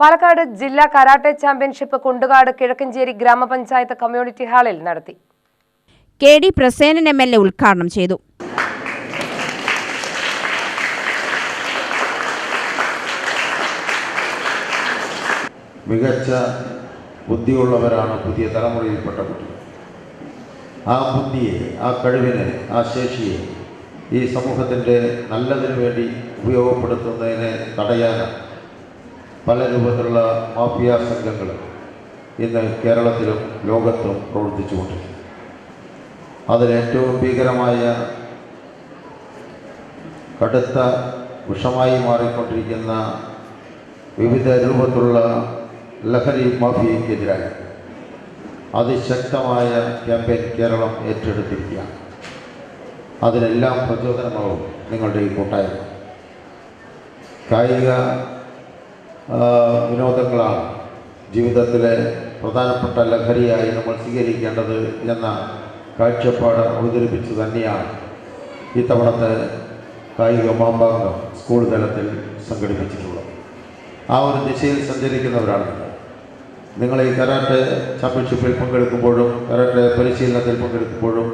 പാലക്കാട് ജില്ലാ karate championship Kundukad Kizhakkanchery ഗ്രാമപഞ്ചായത്ത് community ഹാളിൽ നടത്തി. കെ.ഡി. പ്രസേനൻ എം.എൽ.എ. ഉദ്ഘാടനം ചെയ്തു. മികച്ച ബുദ്ധിയുള്ളവരാണ് പുതിയ തലമുറയിൽപ്പെട്ട കുട്ടികൾ. ആ ബുദ്ധിയെ, ആ കഴിവിനെ, ആ ശേഷിയെ ഈ സമൂഹത്തിൻ്റെ നല്ലതിനു വേണ്ടി ഉപയോഗപ്പെടുത്തുന്നതിനെ തടയാനാണ് പല രൂപത്തിലുള്ള മാഫിയ സംഘങ്ങൾ ഇന്ന് കേരളത്തിലും ലോകത്തും പ്രവർത്തിച്ചുകൊണ്ടിരിക്കുന്നു. അതിലേറ്റവും ഭീകരമായ കടുത്ത വിഷമായി മാറിക്കൊണ്ടിരിക്കുന്ന വിവിധ രൂപത്തിലുള്ള ലഹരി മാഫിയയ്ക്കെതിരായി അതിശക്തമായ ക്യാമ്പയിൻ കേരളം ഏറ്റെടുത്തിരിക്കുകയാണ്. അതിനെല്ലാം പ്രചോദനമാവും നിങ്ങളുടെ ഈ കൂട്ടായ്മ. കായിക വിനോദങ്ങളാണ് ജീവിതത്തിലെ പ്രധാനപ്പെട്ട ലഹരിയായി നമ്മൾ സ്വീകരിക്കേണ്ടത് എന്ന കാഴ്ചപ്പാട് അവതരിപ്പിച്ച് തന്നെയാണ് ഇത്തവണത്തെ കായിക മാമാങ്കം സ്കൂൾ തലത്തിൽ സംഘടിപ്പിച്ചിട്ടുള്ളത്. ആ ഒരു ദിശയിൽ സഞ്ചരിക്കുന്നവരാണ് നിങ്ങൾ. ഈ കരാട്ടെ ചാമ്പ്യൻഷിപ്പിൽ പങ്കെടുക്കുമ്പോഴും കരാട്ടെ പരിശീലനത്തിൽ പങ്കെടുക്കുമ്പോഴും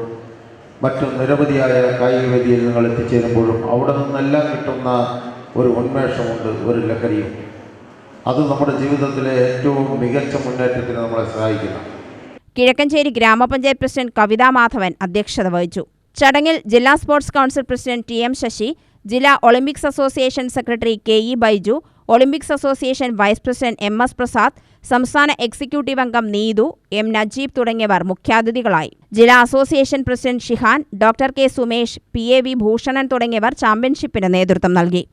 മറ്റും നിരവധിയായ കായിക വേദിയിൽ നിങ്ങൾ എത്തിച്ചേരുമ്പോഴും അവിടെ നിന്നെല്ലാം കിട്ടുന്ന ഒരു ഉന്മേഷമുണ്ട്, ഒരു ലഹരിയും. അത് നമ്മുടെ ജീവിതത്തിലെ ഏറ്റവും മികച്ച മുന്നേറ്റത്തിന് നമ്മളെ സഹായിക്കുന്നു. കിഴക്കഞ്ചേരി ഗ്രാമപഞ്ചായത്ത് പ്രസിഡന്റ് കവിതാ മാധവൻ അധ്യക്ഷത വഹിച്ചു. ചടങ്ങിൽ ജില്ലാ sports council president T M Sasi, ജില്ലാ Olympics association secretary K E. Baiju, Olympics association vice president M S. Prasad, സംസ്ഥാന എക്സിക്യൂട്ടീവ് അംഗം നീതു, എം. നജീബ് തുടങ്ങിയവർ മുഖ്യാതിഥികളായി. ജില്ലാ association president Shihan, doctor K. Sumesh, P A V. Bhushanan തുടങ്ങിയവർ ചാമ്പ്യൻഷിപ്പിന് നേതൃത്വം നൽകി.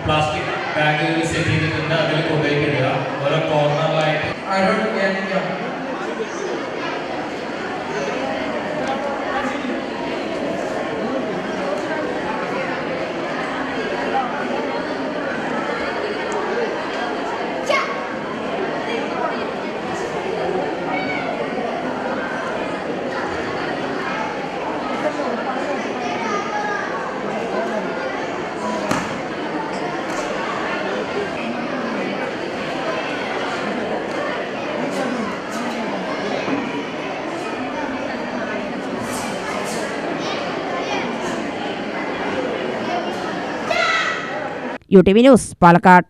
പ്ലാസ്റ്റിക് ബാഗുകൾ സെറ്റ് ചെയ്തിട്ടുണ്ട്, അതിൽ കൊണ്ടുപോയിട്ടിടുക. ഓരോ കോർണറിലായിട്ട് UTV ന്യൂസ് പാലക്കാട്.